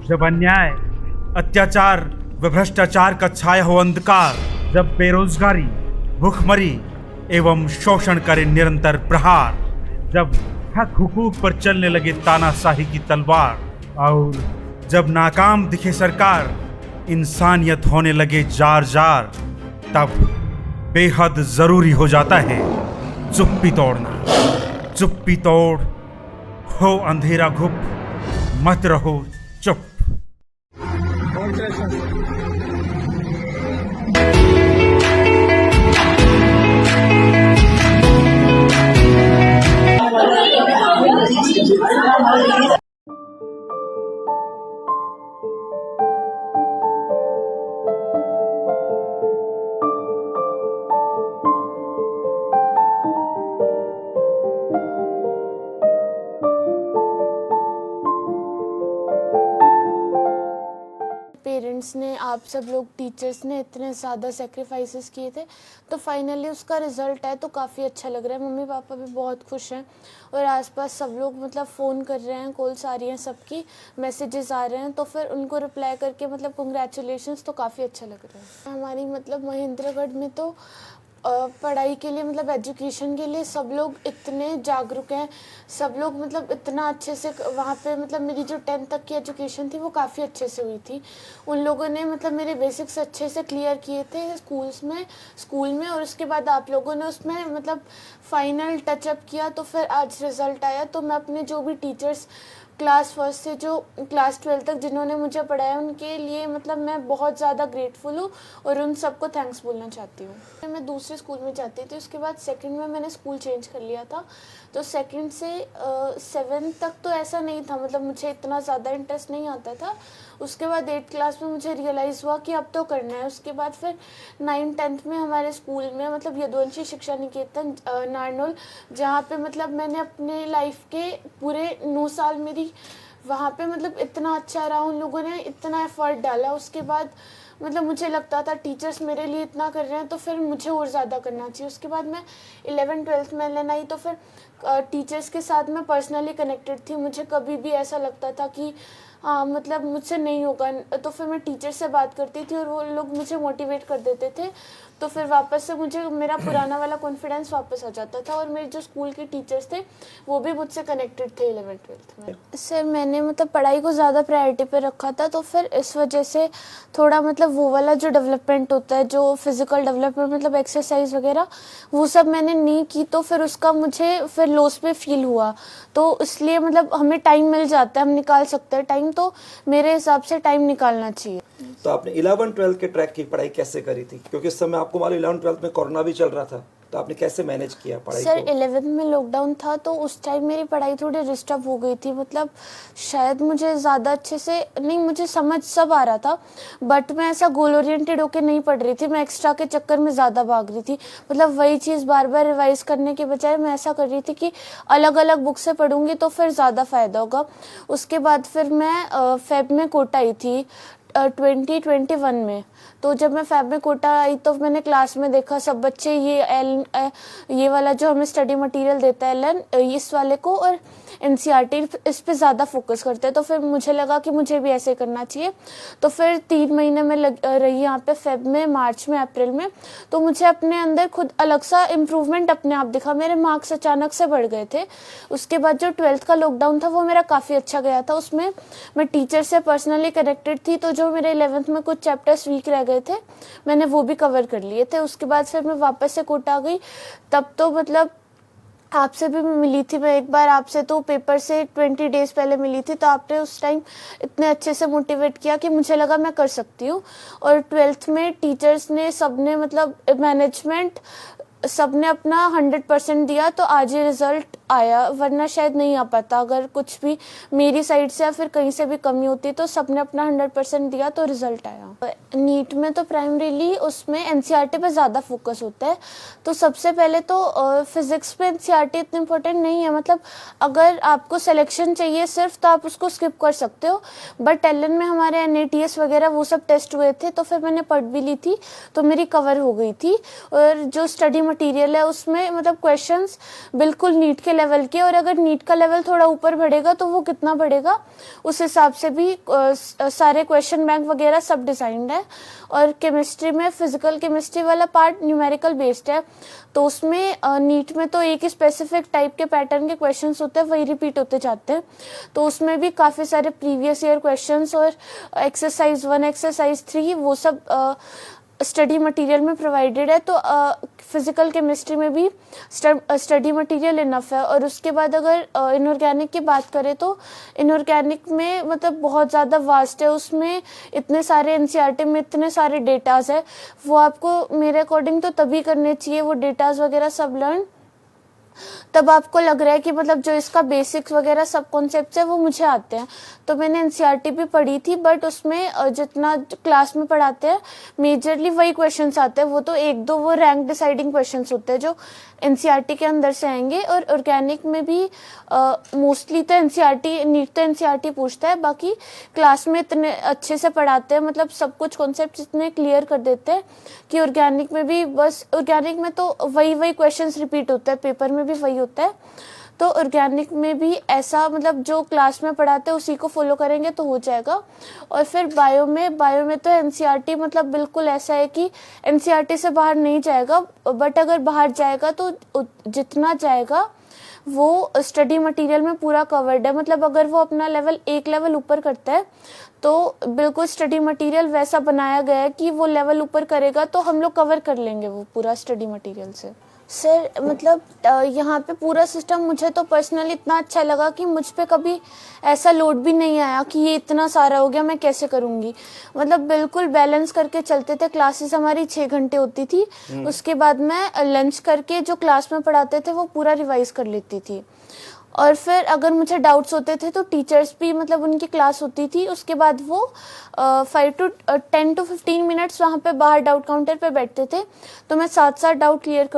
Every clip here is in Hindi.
जब अन्याय, अत्याचार व भ्रष्टाचार का छाया हो अंधकार, जब बेरोजगारी, भूखमरी एवं शोषण करे निरंतर प्रहार, जब हक हुकूक पर चलने लगे तानाशाही की तलवार, और जब नाकाम दिखे सरकार, इंसानियत होने लगे जार जार, तब बेहद जरूरी हो जाता है चुप्पी तोड़ना। चुप्पी तोड़, हो अंधेरा घुप, मत रहो चुप। पेरेंट्स ने, आप सब लोग, टीचर्स ने इतने ज़्यादा सेक्रीफाइसेस किए थे, तो फाइनली उसका रिज़ल्ट है तो काफ़ी अच्छा लग रहा है। मम्मी पापा भी बहुत खुश हैं और आसपास सब लोग मतलब फ़ोन कर रहे हैं, कॉल्स आ रही हैं, सबकी मैसेजेस आ रहे हैं, तो फिर उनको रिप्लाई करके मतलब कंग्रेचुलेशंस, तो काफ़ी अच्छा लग रहा है। हमारी मतलब महेंद्रगढ़ में तो पढ़ाई के लिए मतलब एजुकेशन के लिए सब लोग इतने जागरूक हैं, सब लोग मतलब इतना अच्छे से वहाँ पे मतलब मेरी जो 10th तक की एजुकेशन थी वो काफ़ी अच्छे से हुई थी। उन लोगों ने मतलब मेरे बेसिक्स अच्छे से क्लियर किए थे स्कूल में और उसके बाद आप लोगों ने उसमें मतलब फाइनल टचअप किया, तो फिर आज रिज़ल्ट आया। तो मैं अपने जो भी टीचर्स क्लास फर्स्ट से जो क्लास 12 तक जिन्होंने मुझे पढ़ाया उनके लिए मतलब मैं बहुत ज़्यादा ग्रेटफुल हूँ और उन सबको थैंक्स बोलना चाहती हूँ। मैं दूसरे स्कूल में जाती थी, उसके बाद सेकंड में मैंने स्कूल चेंज कर लिया था, तो सेकंड से 7th तक तो ऐसा नहीं था, मतलब मुझे इतना ज़्यादा इंटरेस्ट नहीं आता था। उसके बाद 8th क्लास में मुझे रियलाइज़ हुआ कि अब तो करना है। उसके बाद फिर 9th-10th में हमारे स्कूल में मतलब यदुवंशी शिक्षा निकेतन नारनौल, जहाँ पे मतलब मैंने अपने लाइफ के पूरे 9 साल मेरी वहाँ पे मतलब इतना अच्छा रहा, उन लोगों ने इतना एफर्ट डाला। उसके बाद मतलब मुझे लगता था टीचर्स मेरे लिए इतना कर रहे हैं तो फिर मुझे और ज़्यादा करना चाहिए। उसके बाद मैं 11th-12th में एलएन आई, तो फिर टीचर्स के साथ मैं पर्सनली कनेक्टेड थी। मुझे कभी भी ऐसा लगता था कि हाँ मतलब मुझसे नहीं होगा, तो फिर मैं टीचर से बात करती थी और वो लोग मुझे मोटिवेट कर देते थे, तो फिर वापस से मुझे मेरा पुराना वाला कॉन्फिडेंस वापस आ जाता था। और मेरे जो स्कूल के टीचर्स थे वो भी मुझसे कनेक्टेड थे 11th-12th में। सर मैंने मतलब पढ़ाई को ज़्यादा प्रायोरिटी पे रखा था, तो फिर इस वजह से थोड़ा मतलब वो वाला जो डेवलपमेंट होता है, जो फिज़िकल डेवलपमेंट मतलब एक्सरसाइज वगैरह, वो सब मैंने नहीं की, तो फिर उसका मुझे फिर लॉस पे फील हुआ। तो इसलिए मतलब हमें टाइम मिल जाता है, हम निकाल सकते हैं टाइम, तो मेरे हिसाब से टाइम निकालना चाहिए। तो आपने 11th-12th के ट्रैक की पढ़ाई कैसे करी थी, क्योंकि इस समय आपको मालूम 11th-12th में कोरोना भी चल रहा था, तो आपने कैसे मैनेज किया पढ़ाई सर को? 11th में लॉकडाउन था, तो उस टाइम मेरी पढ़ाई थोड़ी डिस्टर्ब हो गई थी। मतलब शायद मुझे ज़्यादा अच्छे से नहीं, मुझे समझ सब आ रहा था, बट मैं ऐसा गोल ओरिएंटेड होकर नहीं पढ़ रही थी, मैं एक्स्ट्रा के चक्कर में ज़्यादा भाग रही थी। मतलब वही चीज़ बार बार रिवाइज करने के बजाय मैं ऐसा कर रही थी कि अलग अलग बुक से पढ़ूंगी तो फिर ज़्यादा फ़ायदा होगा। उसके बाद फिर मैं फेब में कोटा आई थी 2021 में। तो जब मैं फैब में कोटा आई तो मैंने क्लास में देखा सब बच्चे ये वाला जो हमें स्टडी मटेरियल देता है एलन, इस वाले को और एनसीईआरटी इस पे ज़्यादा फोकस करते हैं, तो फिर मुझे लगा कि मुझे भी ऐसे करना चाहिए। तो फिर 3 महीने में रही यहाँ पे, फेब में, मार्च में, अप्रैल में, तो मुझे अपने अंदर खुद अलग सा इम्प्रूवमेंट अपने आप दिखा। मेरे मार्क्स अचानक से बढ़ गए थे। उसके बाद जो 12th का लॉकडाउन था वो मेरा काफ़ी अच्छा गया था, उसमें मैं टीचर से पर्सनली कनेक्टेड थी, तो जो मेरे 11th में कुछ चैप्टर्स वीक रह गए थे मैंने वो भी कवर कर लिए थे। उसके बाद फिर मैं वापस से कोटा आ गई, तब तो मतलब आपसे भी मिली थी मैं एक बार, आपसे तो पेपर से 20 डेज पहले मिली थी, तो आपने उस टाइम इतने अच्छे से मोटिवेट किया कि मुझे लगा मैं कर सकती हूँ। और 12th में टीचर्स ने सबने मतलब मैनेजमेंट सबने अपना 100% दिया, तो आज ये रिज़ल्ट आया, वरना शायद नहीं आ पाता। अगर कुछ भी मेरी साइड से या फिर कहीं से भी कमी होती तो सबने अपना 100% दिया तो रिज़ल्ट आया। नीट में तो प्राइमरीली उसमें एनसीईआरटी पे ज़्यादा फोकस होता है, तो सबसे पहले तो फिज़िक्स पे एनसीईआरटी इतनी इम्पोर्टेंट नहीं है। मतलब अगर आपको सिलेक्शन चाहिए सिर्फ तो आप उसको स्किप कर सकते हो, बट एलएन में हमारे एनएटीएस वगैरह वो सब टेस्ट हुए थे, तो फिर मैंने पढ़ भी ली थी, तो मेरी कवर हो गई थी। और जो स्टडी मटेरियल है उसमें मतलब क्वेश्चंस बिल्कुल नीट के लेवल की, और अगर नीट का लेवल थोड़ा ऊपर बढ़ेगा तो वो कितना बढ़ेगा उस हिसाब से भी सारे क्वेश्चन बैंक वगैरह सब डिजाइंड है। और केमिस्ट्री में फिजिकल केमिस्ट्री वाला पार्ट न्यूमेरिकल बेस्ड है, तो उसमें नीट में तो एक ही स्पेसिफिक टाइप के पैटर्न के क्वेश्चंस होते हैं, वही रिपीट होते जाते हैं। तो उसमें भी काफ़ी सारे प्रीवियस ईयर क्वेश्चंस और एक्सरसाइज 1 एक्सरसाइज 3 वो सब स्टडी मटेरियल में प्रोवाइडेड है। तो फिजिकल केमिस्ट्री में भी स्टडी मटेरियल इनफ है। और उसके बाद अगर इनऑर्गेनिक की बात करें तो इनऑर्गेनिक में मतलब बहुत ज़्यादा वास्ट है, उसमें इतने सारे एनसीईआरटी में इतने सारे डेटाज है, वो आपको मेरे अकॉर्डिंग तो तभी करने चाहिए वो डेटाज वगैरह सब लर्न, तब आपको लग रहा है कि मतलब जो इसका बेसिक्स वगैरह सब कॉन्सेप्ट्स है वो मुझे आते हैं। तो मैंने एनसीईआरटी भी पढ़ी थी, बट उसमें जितना क्लास में पढ़ाते हैं मेजरली वही क्वेश्चंस आते हैं। वो तो एक दो वो रैंक डिसाइडिंग क्वेश्चंस होते हैं जो एनसीईआरटी के अंदर से आएंगे। और ऑर्गेनिक में भी मोस्टली तो एनसीईआरटी नीट तो एनसीईआरटी पूछता है, बाकी क्लास में इतने अच्छे से पढ़ाते हैं, मतलब सब कुछ कॉन्सेप्ट इतने क्लियर कर देते हैं कि ऑर्गेनिक में भी बस ऑर्गेनिक में तो वही क्वेश्चंस रिपीट होते हैं, पेपर में भी वही होता है। तो ऑर्गेनिक में भी ऐसा मतलब जो क्लास में पढ़ाते हैं उसी को फॉलो करेंगे तो हो जाएगा। और फिर बायो में तो एनसीईआरटी मतलब बिल्कुल ऐसा है कि एनसीईआरटी से बाहर नहीं जाएगा, बट अगर बाहर जाएगा तो जितना जाएगा वो स्टडी मटेरियल में पूरा कवर्ड है। मतलब अगर वो अपना लेवल एक लेवल ऊपर करता है तो बिल्कुल स्टडी मटेरियल वैसा बनाया गया है कि वो लेवल ऊपर करेगा तो हम लोग कवर कर लेंगे वो पूरा स्टडी मटेरियल से। सर मतलब यहाँ पे पूरा सिस्टम मुझे तो पर्सनली इतना अच्छा लगा कि मुझ पे कभी ऐसा लोड भी नहीं आया कि ये इतना सारा हो गया मैं कैसे करूँगी। मतलब बिल्कुल बैलेंस करके चलते थे। क्लासेस हमारी 6 घंटे होती थी, उसके बाद मैं लंच करके जो क्लास में पढ़ाते थे वो पूरा रिवाइज कर लेती थी। और फिर अगर मुझे डाउट्स होते थे तो टीचर्स भी मतलब उनकी क्लास होती थी, उसके बाद वो 10 to 15 मिनट्स वहाँ पे बाहर डाउट काउंटर पे बैठते थे, तो मैं साथ डाउट क्लियर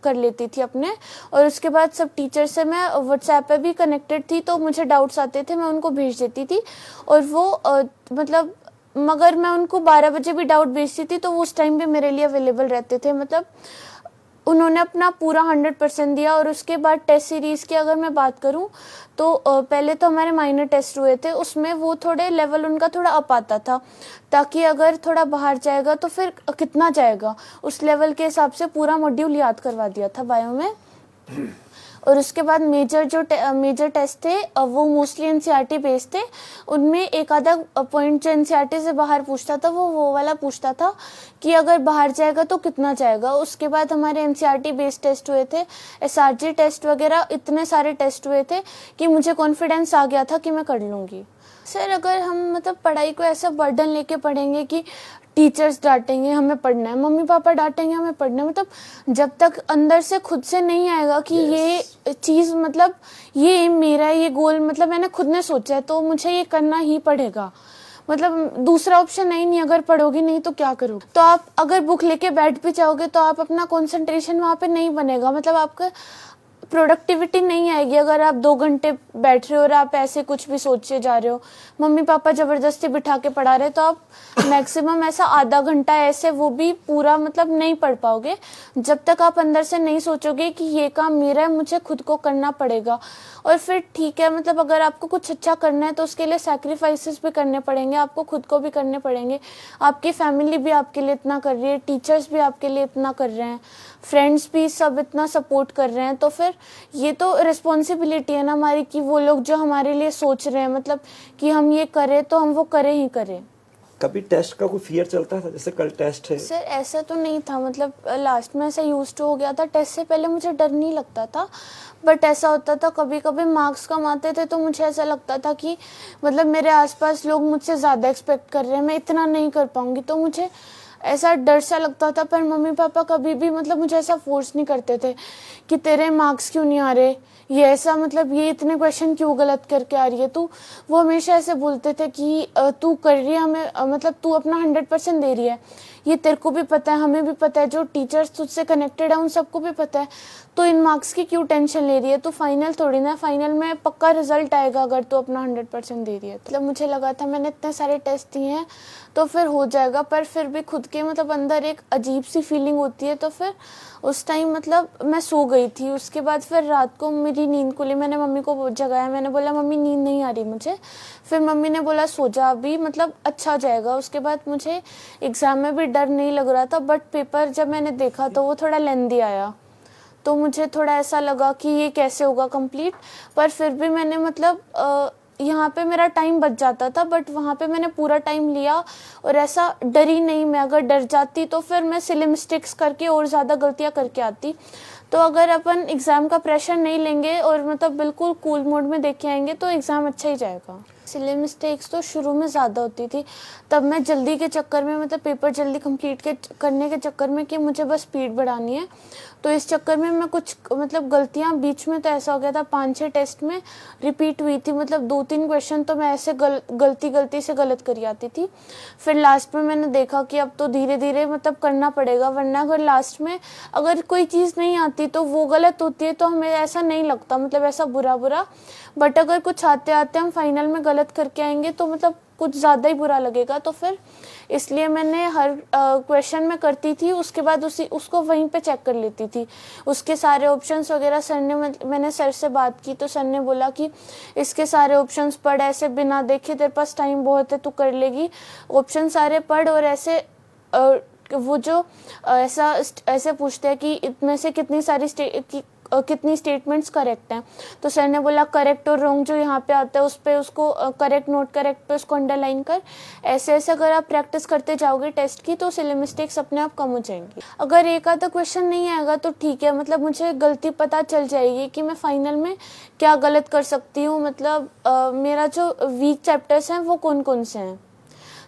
कर लेती थी अपने। और उसके बाद सब टीचर से मैं व्हाट्सएप पे भी कनेक्टेड थी, तो मुझे डाउट्स आते थे मैं उनको भेज देती थी। और वो मतलब मगर मैं उनको 12 बजे भी डाउट भेजती थी तो वो उस टाइम भी मेरे लिए अवेलेबल रहते थे। मतलब उन्होंने अपना पूरा 100% दिया। और उसके बाद टेस्ट सीरीज़ की अगर मैं बात करूं तो पहले तो हमारे माइनर टेस्ट हुए थे, उसमें वो थोड़े लेवल उनका थोड़ा अप आता था, ताकि अगर थोड़ा बाहर जाएगा तो फिर कितना जाएगा उस लेवल के हिसाब से पूरा मॉड्यूल याद करवा दिया था बायो में। और उसके बाद मेजर टेस्ट थे वो मोस्टली एनसीईआरटी बेस्ड थे, उनमें एक आधा पॉइंट जो एनसीईआरटी से बाहर पूछता था वो वाला पूछता था कि अगर बाहर जाएगा तो कितना जाएगा। उसके बाद हमारे एनसीईआरटी बेस्ड टेस्ट हुए थे, एसआरजी टेस्ट वगैरह इतने सारे टेस्ट हुए थे कि मुझे कॉन्फिडेंस आ गया था कि मैं कर लूँगी। सर अगर हम मतलब पढ़ाई को ऐसा बर्डन लेके पढ़ेंगे कि टीचर्स डांटेंगे हमें पढ़ना है, मम्मी पापा डांटेंगे हमें पढ़ना है, मतलब जब तक अंदर से खुद से नहीं आएगा कि ये चीज़ मतलब ये मेरा ये गोल मतलब मैंने खुद ने सोचा है तो मुझे ये करना ही पड़ेगा, मतलब दूसरा ऑप्शन है ही नहीं। अगर पढ़ोगी नहीं तो क्या करोगे? तो आप अगर बुक लेके बैठ भी जाओगे तो आप अपना कंसंट्रेशन वहाँ पे नहीं बनेगा, मतलब आपका प्रोडक्टिविटी नहीं आएगी। अगर आप 2 घंटे बैठ रहे हो और आप ऐसे कुछ भी सोचे जा रहे हो, मम्मी पापा ज़बरदस्ती बिठा के पढ़ा रहे, तो आप मैक्सिमम ऐसा आधा घंटा ऐसे वो भी पूरा मतलब नहीं पढ़ पाओगे जब तक आप अंदर से नहीं सोचोगे कि ये काम मेरा है, मुझे खुद को करना पड़ेगा। और फिर ठीक है मतलब अगर आपको कुछ अच्छा करना है तो उसके लिए सैक्रिफाइसेस भी करने पड़ेंगे, आपको खुद को भी करने पड़ेंगे। आपकी फैमिली भी आपके लिए इतना कर रही है, टीचर्स भी आपके लिए इतना कर रहे हैं, फ्रेंड्स भी सब इतना सपोर्ट कर रहे हैं, तो फिर ये तो रिस्पॉन्सिबिलिटी है ना हमारी कि वो लोग जो हमारे लिए सोच रहे हैं मतलब कि हम ये करें तो हम वो करें ही करें। कभी टेस्ट का कोई फियर चलता था, जैसे कल टेस्ट है? सर ऐसा तो नहीं था, मतलब लास्ट में ऐसा यूज टू हो गया था। टेस्ट से पहले मुझे डर नहीं लगता था, बट ऐसा होता था कभी कभी मार्क्स कम आते थे तो मुझे ऐसा लगता था कि मतलब मेरे आसपास लोग मुझसे ज़्यादा एक्सपेक्ट कर रहे हैं, मैं इतना नहीं कर पाऊँगी, तो मुझे ऐसा डर सा लगता था। पर मम्मी पापा कभी भी मतलब मुझे ऐसा फोर्स नहीं करते थे कि तेरे मार्क्स क्यों नहीं आ रहे, ये ऐसा मतलब ये इतने क्वेश्चन क्यों गलत करके आ रही है तू। वो हमेशा ऐसे बोलते थे कि तू कर रही है हमें मतलब तू अपना 100% दे रही है, ये तेरे को भी पता है, हमें भी पता है, जो टीचर्स तुझसे कनेक्टेड है उन सबको भी पता है, तो इन मार्क्स की क्यों टेंशन ले रही है, तो फाइनल थोड़ी ना, फाइनल में पक्का रिजल्ट आएगा अगर तो अपना 100% दे रही है। मतलब मुझे लगा था मैंने इतने सारे टेस्ट दिए हैं तो फिर हो जाएगा, पर फिर भी खुद के मतलब अंदर एक अजीब सी फीलिंग होती है। तो फिर उस टाइम मतलब मैं सो गई थी, उसके बाद फिर रात को मेरी नींद खुली, मैंने मम्मी को जगाया, मैंने बोला मम्मी नींद नहीं आ रही मुझे, फिर मम्मी ने बोला सो जा अभी, मतलब अच्छा जाएगा। उसके बाद मुझे एग्ज़ाम में भी डर नहीं लग रहा था, बट पेपर जब मैंने देखा तो वो थोड़ा लेंदी आया, तो मुझे थोड़ा ऐसा लगा कि ये कैसे होगा कंप्लीट, पर फिर भी मैंने मतलब यहाँ पे मेरा टाइम बच जाता था, बट वहाँ पे मैंने पूरा टाइम लिया और ऐसा डरी नहीं मैं। अगर डर जाती तो फिर मैं सिली मिस्टेक्स करके और ज़्यादा गलतियाँ करके आती। तो अगर अपन एग्ज़ाम का प्रेशर नहीं लेंगे और मतलब बिल्कुल कूल मोड में देख के आएंगे तो एग्ज़ाम अच्छा ही जाएगा। सिली मिस्टेक्स तो शुरू में ज़्यादा होती थी, तब मैं जल्दी के चक्कर में मतलब पेपर जल्दी कंप्लीट करने के चक्कर में कि मुझे बस स्पीड बढ़ानी है, तो इस चक्कर में मैं कुछ मतलब गलतियां बीच में तो ऐसा हो गया था 5-6 टेस्ट में रिपीट हुई थी, मतलब 2-3 क्वेश्चन तो मैं ऐसे गलती से गलत करी आती थी। फिर लास्ट में मैंने देखा कि अब तो धीरे धीरे मतलब करना पड़ेगा, वरना अगर लास्ट में अगर कोई चीज़ नहीं आती तो वो गलत होती है तो हमें ऐसा नहीं लगता, मतलब ऐसा बुरा, बट अगर कुछ आते आते हम फाइनल में गलत करके आएंगे तो मतलब कुछ ज़्यादा ही बुरा लगेगा। तो फिर इसलिए मैंने हर क्वेश्चन में करती थी, उसके बाद उसको वहीं पे चेक कर लेती थी, उसके सारे ऑप्शंस वगैरह। सर ने मैंने सर से बात की तो सर ने बोला कि इसके सारे ऑप्शंस पढ़, ऐसे बिना देखे, तेरे पास टाइम बहुत है, तू कर लेगी, ऑप्शन सारे पढ़, और ऐसे वो जो ऐसे पूछते हैं कि इनमें से कितनी स्टेटमेंट्स करेक्ट हैं, तो सर ने बोला करेक्ट और रॉन्ग जो यहाँ पे आता है उस पे उसको करेक्ट नोट करेक्ट पे उसको अंडरलाइन कर। ऐसे अगर आप प्रैक्टिस करते जाओगे टेस्ट की तो सिली मिस्टेक्स अपने आप कम हो जाएंगी। अगर एक आधा क्वेश्चन नहीं आएगा तो ठीक है, मतलब मुझे गलती पता चल जाएगी कि मैं फाइनल में क्या गलत कर सकती हूँ, मतलब मेरा जो वीक चैप्टर्स हैं वो कौन कौन से हैं।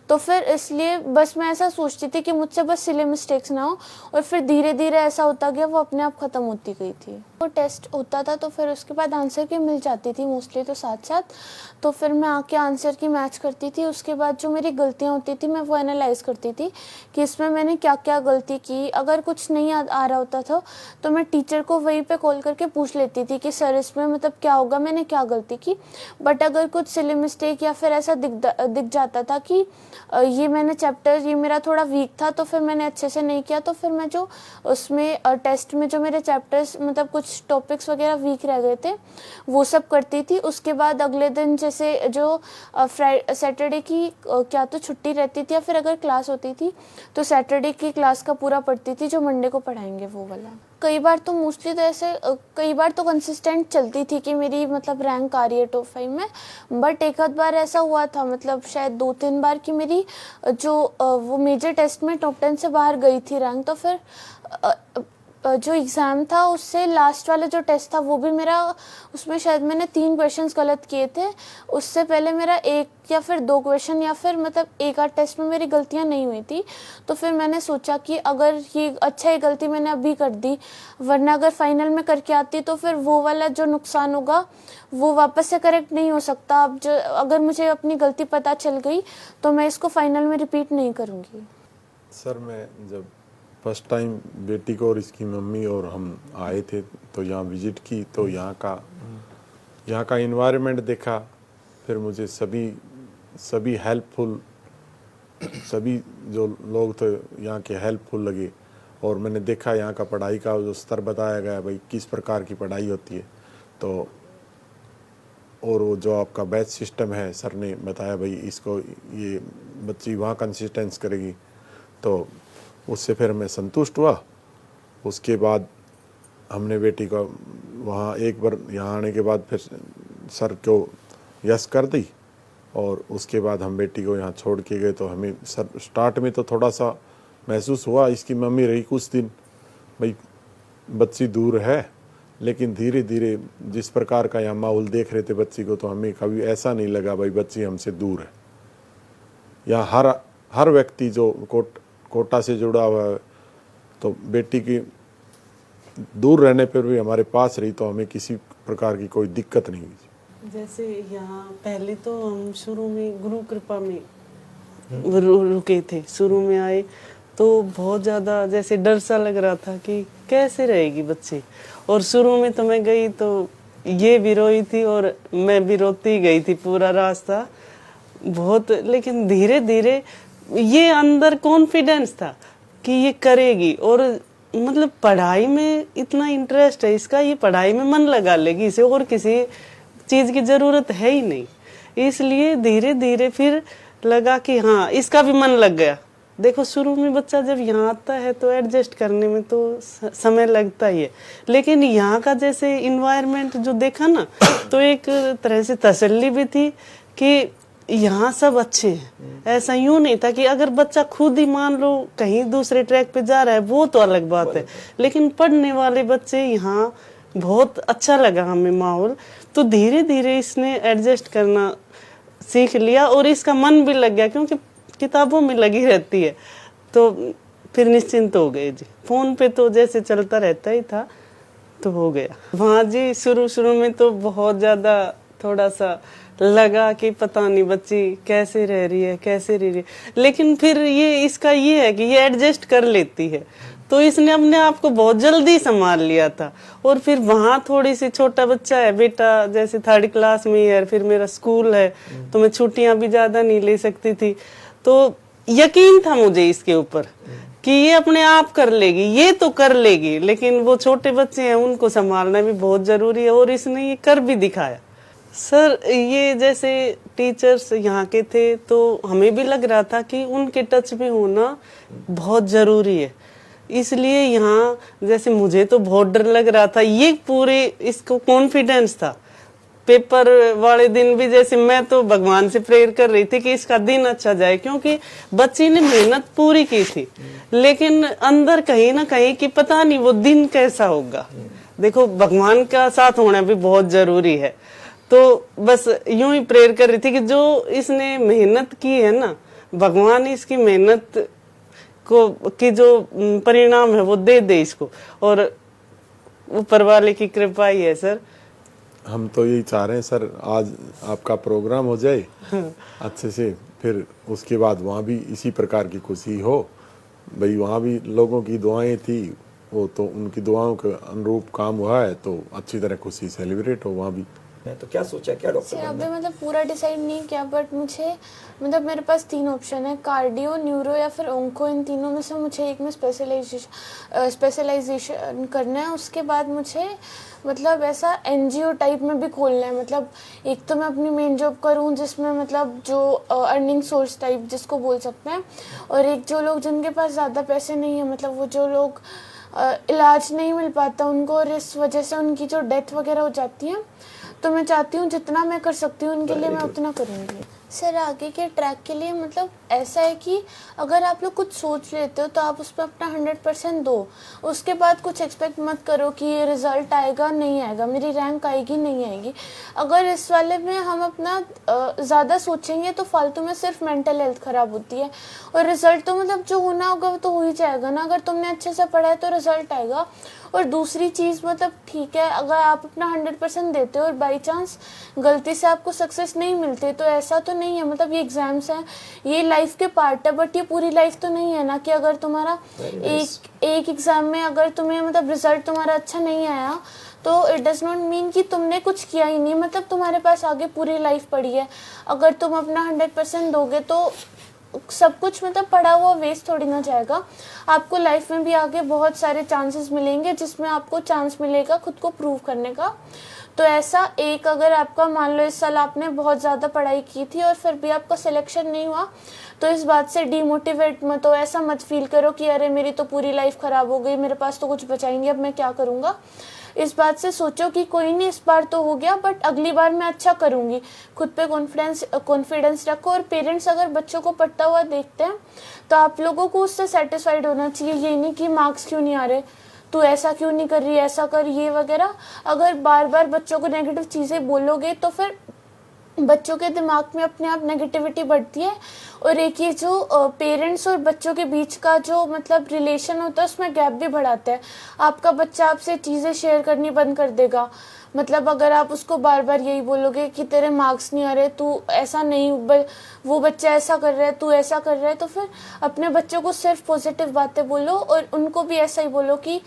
तो फिर इसलिए बस मैं ऐसा सोचती थी कि मुझसे बस सिली मिस्टेक्स ना हो, और फिर धीरे धीरे ऐसा होता गया, वो अपने आप ख़त्म होती गई थी। वो टेस्ट होता था तो फिर उसके बाद आंसर की मिल जाती थी मोस्टली, तो साथ साथ तो फिर मैं आके आंसर की मैच करती थी। उसके बाद जो मेरी गलतियाँ होती थी मैं वो एनालाइज करती थी कि इसमें मैंने क्या क्या गलती की। अगर कुछ नहीं आ रहा होता था तो मैं टीचर को वहीं पर कॉल करके पूछ लेती थी कि सर इसमें मतलब क्या होगा, मैंने क्या गलती की। बट अगर कुछ सिली मिस्टेक या फिर ऐसा दिख जाता था कि ये मैंने चैप्टर ये मेरा थोड़ा वीक था तो फिर मैंने अच्छे से नहीं किया, तो फिर मैं जो उसमें टेस्ट में जो मेरे चैप्टर्स मतलब कुछ टॉपिक्स वगैरह वीक रह गए थे वो सब करती थी। उसके बाद अगले दिन जैसे जो सैटरडे की क्या तो छुट्टी रहती थी या फिर अगर क्लास होती थी तो सैटरडे की क्लास का पूरा पढ़ती थी जो मंडे को पढ़ाएंगे वो वाला। कई बार तो मोस्टली तो ऐसे कई बार तो कंसिस्टेंट चलती थी कि मेरी मतलब रैंक आ रही है टॉप 5 में, बट एक आध बार ऐसा हुआ था मतलब शायद 2-3 बार कि मेरी जो वो मेजर टेस्ट में टॉप 10 से बाहर गई थी रैंक। तो फिर जो एग्ज़ाम था उससे लास्ट वाला जो टेस्ट था वो भी मेरा उसमें शायद मैंने 3 क्वेश्चंस गलत किए थे, उससे पहले मेरा 1 या फिर 2 क्वेश्चन या फिर मतलब एक आध टेस्ट में मेरी गलतियां नहीं हुई थी। तो फिर मैंने सोचा कि अगर ये अच्छा ये गलती मैंने अभी कर दी, वरना अगर फाइनल में करके आती तो फिर वो वाला जो नुकसान होगा वो वापस से करेक्ट नहीं हो सकता। अब जो अगर मुझे अपनी गलती पता चल गई तो मैं इसको फाइनल में रिपीट नहीं करूँगी। सर मैं जब फर्स्ट टाइम बेटी को और इसकी मम्मी और हम आए थे तो यहाँ विजिट की तो यहाँ का इन्वायरमेंट देखा, फिर मुझे सभी हेल्पफुल सभी जो लोग थे यहाँ के हेल्पफुल लगे, और मैंने देखा यहाँ का पढ़ाई का जो स्तर बताया गया भाई किस प्रकार की पढ़ाई होती है, तो और वो जो आपका बैच सिस्टम है सर ने बताया भाई इसको ये बच्ची वहाँ कंसिस्टेंस करेगी, तो उससे फिर मैं संतुष्ट हुआ। उसके बाद हमने बेटी को वहाँ एक बार यहाँ आने के बाद फिर सर को यस कर दी, और उसके बाद हम बेटी को यहाँ छोड़ के गए। तो हमें सर स्टार्ट में तो थोड़ा सा महसूस हुआ, इसकी मम्मी रही कुछ दिन भाई बच्ची दूर है, लेकिन धीरे धीरे जिस प्रकार का यहाँ माहौल देख रहे थे बच्ची को तो हमें कभी ऐसा नहीं लगा भाई बच्ची हमसे दूर है। यहाँ हर व्यक्ति जो कोटा से जुड़ा हुआ है, तो बेटी की दूर रहने पर भी हमारे पास रही तो हमें किसी प्रकार की कोई दिक्कत नहीं हुई। जैसे यहाँ पहले तो हम शुरू में गुरु कृपा में रुके थे, शुरू में आए तो बहुत ज़्यादा जैसे डर सा लग रहा था कि कैसे रहेगी बच्ची। और शुरू में तो मैं गई तो ये भी रोई थी और मैं भी रोती गई थी पूरा रास्ता बहुत। लेकिन धीरे धीरे ये अंदर कॉन्फिडेंस था कि ये करेगी। और मतलब पढ़ाई में इतना इंटरेस्ट है इसका, ये पढ़ाई में मन लगा लेगी, इसे और किसी चीज़ की ज़रूरत है ही नहीं। इसलिए धीरे धीरे फिर लगा कि हाँ इसका भी मन लग गया। देखो शुरू में बच्चा जब यहाँ आता है तो एडजस्ट करने में तो समय लगता ही है, लेकिन यहाँ का जैसे इन्वायरमेंट जो देखा ना तो एक तरह से तसल्ली भी थी कि यहाँ सब अच्छे हैं। ऐसा यूं नहीं था कि अगर बच्चा खुद ही मान लो कहीं दूसरे ट्रैक पे जा रहा है वो तो अलग बात है, लेकिन पढ़ने वाले बच्चे यहाँ बहुत अच्छा लगा हमें माहौल। तो धीरे धीरे इसने एडजस्ट करना सीख लिया और इसका मन भी लग गया क्योंकि किताबों में लगी रहती है। तो फिर निश्चिंत हो गए जी। फोन पे तो जैसे चलता रहता ही था तो हो गया। वहाँ जी शुरू शुरू में तो बहुत ज़्यादा थोड़ा सा लगा कि पता नहीं बच्ची कैसे रह रही है कैसे रह रही है, लेकिन फिर ये इसका ये है कि ये एडजस्ट कर लेती है। तो इसने अपने आप को बहुत जल्दी संभाल लिया था। और फिर वहाँ थोड़ी सी छोटा बच्चा है बेटा, जैसे 3rd क्लास में है, फिर मेरा स्कूल है तो मैं छुट्टियां भी ज्यादा नहीं ले सकती थी। तो यकीन था मुझे इसके ऊपर कि ये अपने आप कर लेगी, ये तो कर लेगी, लेकिन वो छोटे बच्चे हैं उनको संभालना भी बहुत जरूरी है और इसने ये कर भी दिखाया। सर ये जैसे टीचर्स यहाँ के थे तो हमें भी लग रहा था कि उनके टच में होना बहुत जरूरी है। इसलिए यहाँ जैसे मुझे तो बहुत डर लग रहा था, ये पूरे इसको कॉन्फिडेंस था। पेपर वाले दिन भी जैसे मैं तो भगवान से प्रेयर कर रही थी कि इसका दिन अच्छा जाए, क्योंकि बच्ची ने मेहनत पूरी की थी, लेकिन अंदर कहीं ना कहीं कि पता नहीं वो दिन कैसा होगा। देखो भगवान का साथ होना भी बहुत जरूरी है। तो बस यूं ही प्रेयर कर रही थी कि जो इसने मेहनत की है ना, भगवान इसकी मेहनत को की जो परिणाम है वो दे दे इसको, और ऊपर वाले की कृपा ही है सर। हम तो यही चाह रहे हैं सर, आज आपका प्रोग्राम हो जाए अच्छे से, फिर उसके बाद वहाँ भी इसी प्रकार की खुशी हो। भाई वहाँ भी लोगों की दुआएं थी, वो तो उनकी दुआओं के अनुरूप काम हुआ है, तो अच्छी तरह खुशी सेलिब्रेट हो वहाँ भी। तो क्या सोचा, क्या डॉक्टर अभी मतलब पूरा डिसाइड नहीं किया, बट मुझे मतलब मेरे पास 3 ऑप्शन है, कार्डियो, न्यूरो या फिर ओंको। इन तीनों में से मुझे एक में स्पेशलाइजेशन करना है। उसके बाद मुझे मतलब ऐसा एनजीओ टाइप में भी खोलना है। मतलब एक तो मैं अपनी मेन जॉब करूं जिसमें मतलब जो अर्निंग सोर्स टाइप जिसको बोल सकते हैं, और एक जो लोग जिनके पास ज़्यादा पैसे नहीं है, मतलब वो जो लोग इलाज नहीं मिल पाता उनको, और इस वजह से उनकी जो डेथ वगैरह हो जाती है, तो मैं चाहती हूँ जितना मैं कर सकती हूँ उनके लिए मैं उतना करूँगी। सर आगे के ट्रैक के लिए मतलब ऐसा है कि अगर आप लोग कुछ सोच लेते हो तो आप उस पर अपना 100% दो। उसके बाद कुछ एक्सपेक्ट मत करो कि ये रिज़ल्ट आएगा नहीं आएगा, मेरी रैंक आएगी नहीं आएगी। अगर इस वाले में हम अपना ज़्यादा सोचेंगे तो फालतू में सिर्फ मेंटल हेल्थ ख़राब होती है, और रिज़ल्ट तो मतलब जो होना होगा वो तो हो ही जाएगा ना। अगर तुमने अच्छे से पढ़ा है तो रिज़ल्ट आएगा। और दूसरी चीज़ मतलब ठीक है, अगर आप अपना 100% देते हो और बाई चांस गलती से आपको सक्सेस नहीं मिलते तो ऐसा तो नहीं है, मतलब ये एग्ज़ाम्स हैं, ये लाइफ के पार्ट है, बट ये पूरी लाइफ तो नहीं है ना कि अगर तुम्हारा एक एग्ज़ाम में अगर तुम्हें मतलब रिज़ल्ट तुम्हारा अच्छा नहीं आया तो इट डज़ नॉट मीन कि तुमने कुछ किया ही नहीं, मतलब तुम्हारे पास आगे पूरी लाइफ पड़ी है। अगर तुम अपना 100% दोगे तो सब कुछ मतलब पढ़ा हुआ वेस्ट थोड़ी ना जाएगा। आपको लाइफ में भी आगे बहुत सारे चांसेस मिलेंगे जिसमें आपको चांस मिलेगा खुद को प्रूव करने का। तो ऐसा एक, अगर आपका मान लो इस साल आपने बहुत ज़्यादा पढ़ाई की थी और फिर भी आपका सिलेक्शन नहीं हुआ, तो इस बात से डीमोटिवेट मत हो, ऐसा मत फील करो कि अरे मेरी तो पूरी लाइफ ख़राब हो गई, मेरे पास तो कुछ बचा ही नहीं, अब मैं क्या करूँगा। इस बात से सोचो कि कोई नहीं, इस बार तो हो गया बट अगली बार मैं अच्छा करूँगी। खुद पे कॉन्फिडेंस रखो। और पेरेंट्स अगर बच्चों को पढ़ता हुआ देखते हैं तो आप लोगों को उससे सेटिस्फाइड होना चाहिए, ये नहीं कि मार्क्स क्यों नहीं आ रहे, तू ऐसा क्यों नहीं कर रही, ऐसा कर, ये वगैरह। अगर बार बार बच्चों को नेगेटिव चीज़ें बोलोगे तो फिर बच्चों के दिमाग में अपने आप नेगेटिविटी बढ़ती है, और एक ये जो पेरेंट्स और बच्चों के बीच का जो मतलब रिलेशन होता है उसमें गैप भी बढ़ाता है। आपका बच्चा आपसे चीज़ें शेयर करनी बंद कर देगा, मतलब अगर आप उसको बार बार यही बोलोगे कि तेरे मार्क्स नहीं आ रहे, तू ऐसा नहीं, वो बच्चा ऐसा कर रहा है, तू ऐसा कर रहा है, तो फिर अपने बच्चों को सिर्फ पॉजिटिव बातें बोलो और उनको भी ऐसा ही बोलो कि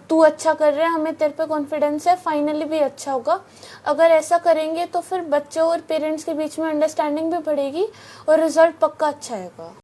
तू अच्छा कर रहा है, हमें तेरे पे कॉन्फिडेंस है, फाइनली भी अच्छा होगा। अगर ऐसा करेंगे तो फिर बच्चों और पेरेंट्स के बीच में अंडरस्टैंडिंग भी बढ़ेगी और रिजल्ट पक्का अच्छा आएगा।